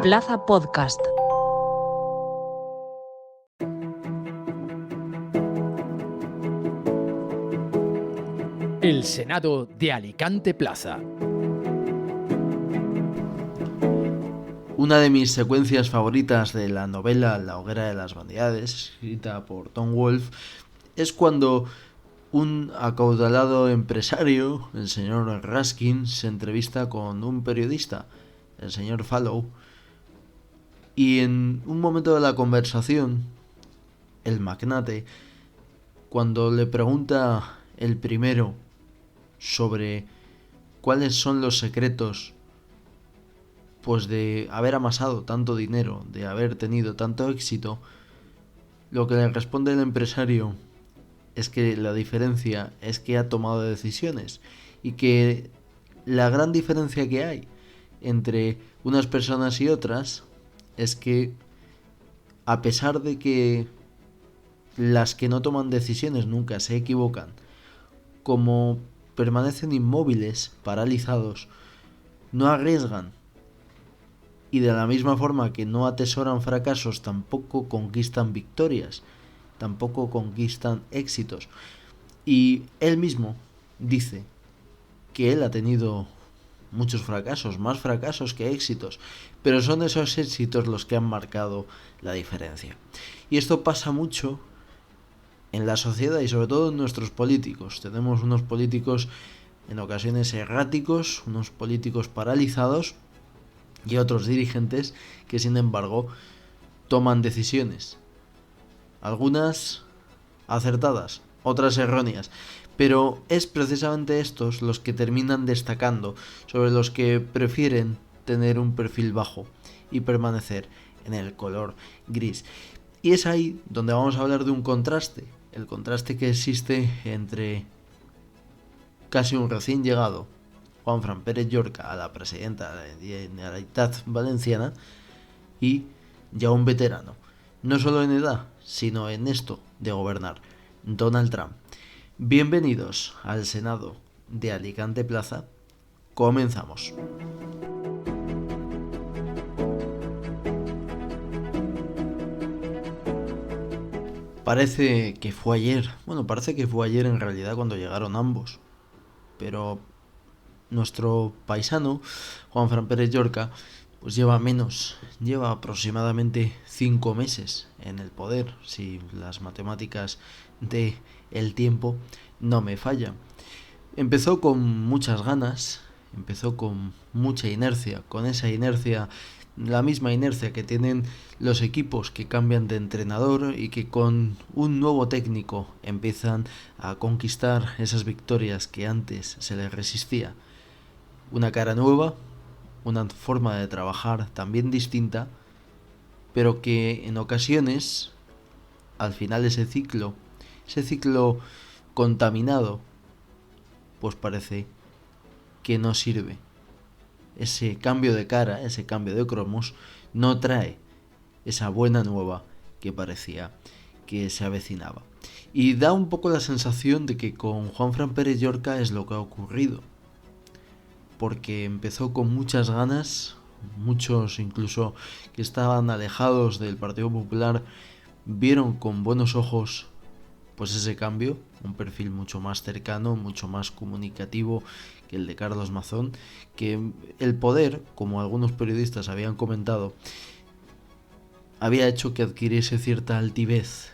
Plaza Podcast. El Senado de Alicante Plaza. Una de mis secuencias favoritas de la novela La hoguera de las vanidades, escrita por Tom Wolfe, es cuando un acaudalado empresario, el señor Raskin, se entrevista con un periodista, el señor Fallow, y en un momento de la conversación, el magnate, cuando le pregunta el primero sobre cuáles son los secretos pues de haber amasado tanto dinero, de haber tenido tanto éxito, lo que le responde el empresario es que la diferencia es que ha tomado decisiones y que la gran diferencia que hay entre unas personas y otras es que, a pesar de que las que no toman decisiones nunca se equivocan, como permanecen inmóviles, paralizados, no arriesgan, y de la misma forma que no atesoran fracasos, tampoco conquistan victorias, tampoco conquistan éxitos. Y él mismo dice que él ha tenido muchos fracasos, más fracasos que éxitos, pero son esos éxitos los que han marcado la diferencia. Y esto pasa mucho en la sociedad y sobre todo en nuestros políticos. Tenemos unos políticos en ocasiones erráticos, unos políticos paralizados y otros dirigentes que sin embargo toman decisiones, algunas acertadas, otras erróneas, pero es precisamente estos los que terminan destacando sobre los que prefieren tener un perfil bajo y permanecer en el color gris. Y es ahí donde vamos a hablar de un contraste, el contraste que existe entre casi un recién llegado Juanfran Pérez Llorca a la presidenta de la Generalitat Valenciana y ya un veterano, no solo en edad, sino en esto de gobernar, Donald Trump. Bienvenidos al Senado de Alicante Plaza. Comenzamos. Parece que fue ayer en realidad cuando llegaron ambos, pero nuestro paisano, Juanfran Pérez Llorca, pues lleva aproximadamente 5 meses en el poder, si las matemáticas de el tiempo no me fallan. Empezó con muchas ganas, empezó con mucha inercia, con esa inercia, la misma inercia que tienen los equipos que cambian de entrenador y que con un nuevo técnico empiezan a conquistar esas victorias que antes se les resistía. Una cara nueva, una forma de trabajar también distinta, pero que en ocasiones, al final ese ciclo contaminado, pues parece que no sirve. Ese cambio de cara, ese cambio de cromos, no trae esa buena nueva que parecía que se avecinaba. Y da un poco la sensación de que con Juanfran Pérez Llorca es lo que ha ocurrido, porque empezó con muchas ganas, muchos incluso que estaban alejados del Partido Popular vieron con buenos ojos pues ese cambio, un perfil mucho más cercano, mucho más comunicativo que el de Carlos Mazón, que el poder, como algunos periodistas habían comentado, había hecho que adquiriese cierta altivez,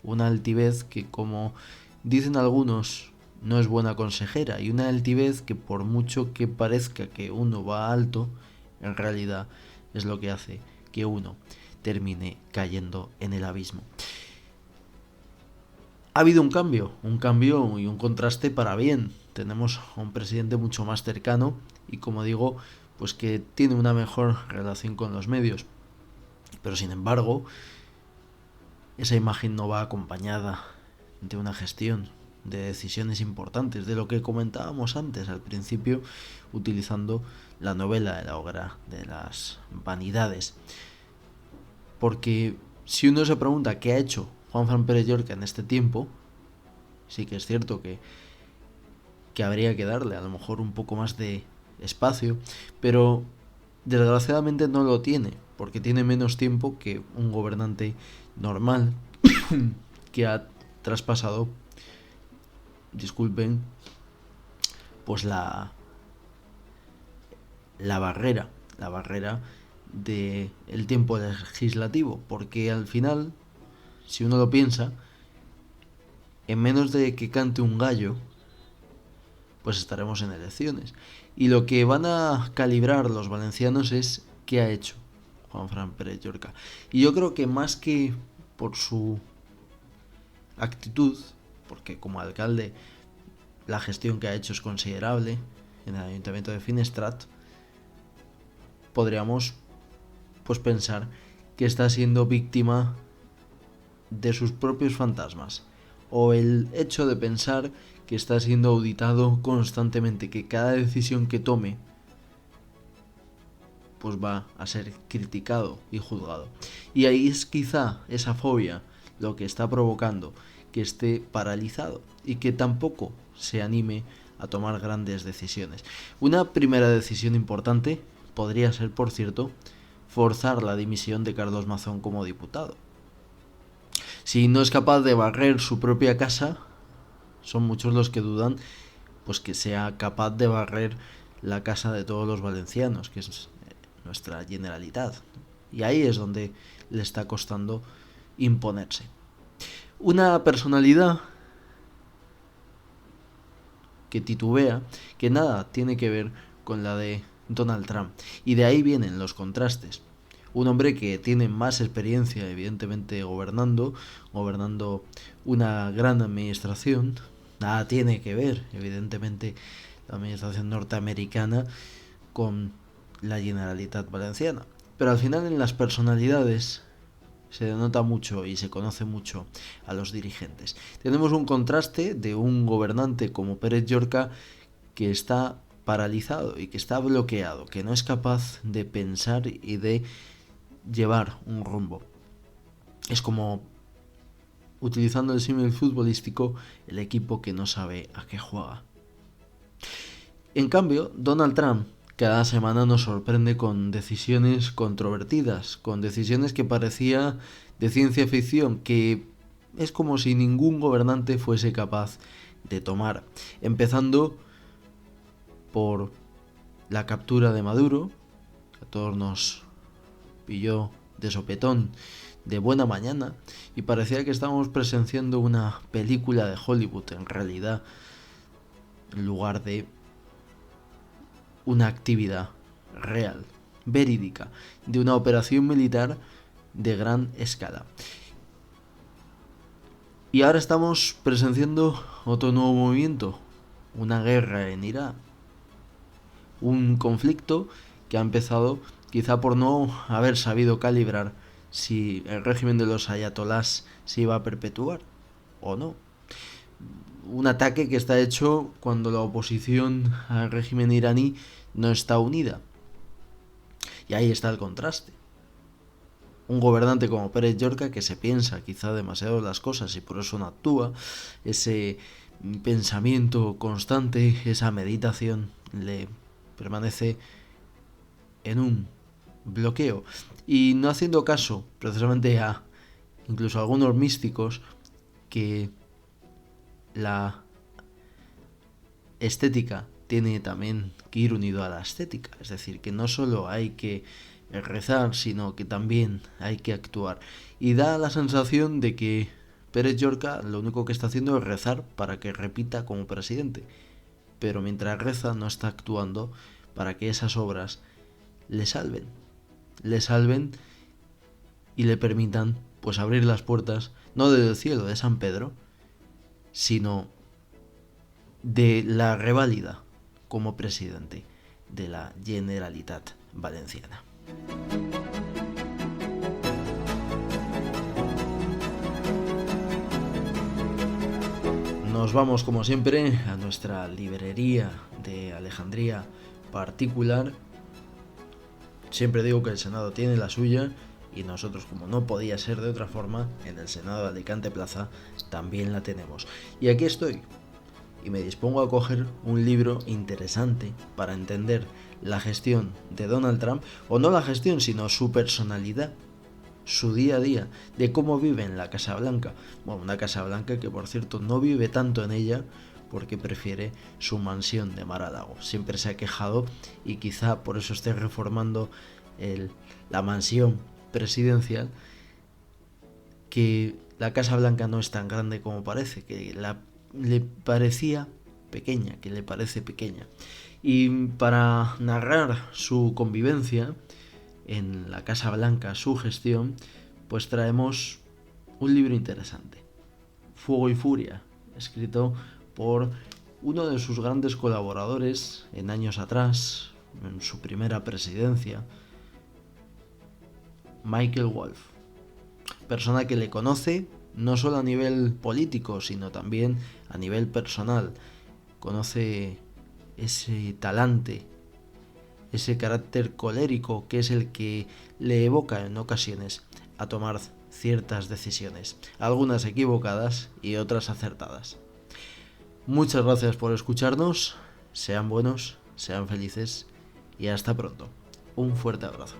una altivez que, como dicen algunos, no es buena consejera, y una altivez que, por mucho que parezca que uno va alto, en realidad es lo que hace que uno termine cayendo en el abismo. Ha habido un cambio y un contraste para bien. Tenemos a un presidente mucho más cercano y, como digo, pues que tiene una mejor relación con los medios. Pero sin embargo, esa imagen no va acompañada de una gestión, de decisiones importantes, de lo que comentábamos antes al principio, utilizando la novela de la hoguera de las vanidades. Porque si uno se pregunta qué ha hecho Juanfran Pérez Llorca en este tiempo, sí que es cierto que habría que darle a lo mejor un poco más de espacio, pero desgraciadamente no lo tiene. porque tiene menos tiempo que un gobernante normal que ha traspasado, disculpen, pues la barrera del tiempo legislativo, porque al final, si uno lo piensa, en menos de que cante un gallo, pues estaremos en elecciones. Y lo que van a calibrar los valencianos es qué ha hecho Juanfran Pérez Llorca. Y yo creo que más que por su actitud, porque como alcalde la gestión que ha hecho es considerable en el Ayuntamiento de Finestrat, podríamos pues pensar que está siendo víctima de sus propios fantasmas, o el hecho de pensar que está siendo auditado constantemente, que cada decisión que tome pues va a ser criticado y juzgado. Y ahí es quizá esa fobia lo que está provocando que esté paralizado y que tampoco se anime a tomar grandes decisiones. Una primera decisión importante podría ser, por cierto, forzar la dimisión de Carlos Mazón como diputado. Si no es capaz de barrer su propia casa, son muchos los que dudan pues que sea capaz de barrer la casa de todos los valencianos, que es nuestra Generalitat. Y ahí es donde le está costando imponerse. Una personalidad que titubea, que nada tiene que ver con la de Donald Trump. Y de ahí vienen los contrastes. Un hombre que tiene más experiencia, evidentemente, gobernando una gran administración. Nada tiene que ver, evidentemente, la administración norteamericana con la Generalitat Valenciana. Pero al final en las personalidades se denota mucho y se conoce mucho a los dirigentes. Tenemos un contraste de un gobernante como Pérez Llorca que está paralizado y que está bloqueado, que no es capaz de pensar y de llevar un rumbo. Es como, utilizando el símil futbolístico, el equipo que no sabe a qué juega. En cambio, Donald Trump cada semana nos sorprende con decisiones controvertidas, con decisiones que parecía de ciencia ficción, que es como si ningún gobernante fuese capaz de tomar. Empezando por la captura de Maduro, que a todos nos pilló de sopetón de buena mañana y parecía que estábamos presenciando una película de Hollywood, en realidad, en lugar de una actividad real, verídica, de una operación militar de gran escala. Y ahora estamos presenciando otro nuevo movimiento, una guerra en Irak, un conflicto que ha empezado quizá por no haber sabido calibrar si el régimen de los ayatolás se iba a perpetuar o no. Un ataque que está hecho cuando la oposición al régimen iraní no está unida. Y ahí está el contraste. Un gobernante como Pérez Llorca, que se piensa quizá demasiado las cosas y por eso no actúa, ese pensamiento constante, esa meditación, le permanece en un bloqueo. Y no haciendo caso precisamente a incluso a algunos místicos que la estética tiene también que ir unido a la estética. Es decir, que no solo hay que rezar, sino que también hay que actuar. Y da la sensación de que Pérez Llorca lo único que está haciendo es rezar para que repita como presidente. Pero mientras reza no está actuando para que esas obras le salven y le permitan pues abrir las puertas no del cielo de San Pedro, sino de la reválida como presidente de la Generalitat Valenciana. Nos vamos como siempre a nuestra librería de Alejandría particular. Siempre digo que el Senado tiene la suya y nosotros, como no podía ser de otra forma, en el Senado de Alicante Plaza también la tenemos. Y aquí estoy, y me dispongo a coger un libro interesante para entender la gestión de Donald Trump, o no la gestión, sino su personalidad, su día a día, de cómo vive en la Casa Blanca. Bueno, una Casa Blanca que, por cierto, no vive tanto en ella porque prefiere su mansión de Mar-a-Lago. Siempre se ha quejado, y quizá por eso esté reformando la mansión presidencial, que la Casa Blanca no es tan grande como parece, que le parecía pequeña, que le parece pequeña. Y para narrar su convivencia en la Casa Blanca, su gestión, pues traemos un libro interesante, Fuego y Furia, escrito por uno de sus grandes colaboradores en años atrás, en su primera presidencia, Michael Wolff, persona que le conoce no solo a nivel político, sino también a nivel personal. Conoce ese talante, ese carácter colérico que es el que le evoca en ocasiones a tomar ciertas decisiones, algunas equivocadas y otras acertadas. Muchas gracias por escucharnos, sean buenos, sean felices y hasta pronto. Un fuerte abrazo.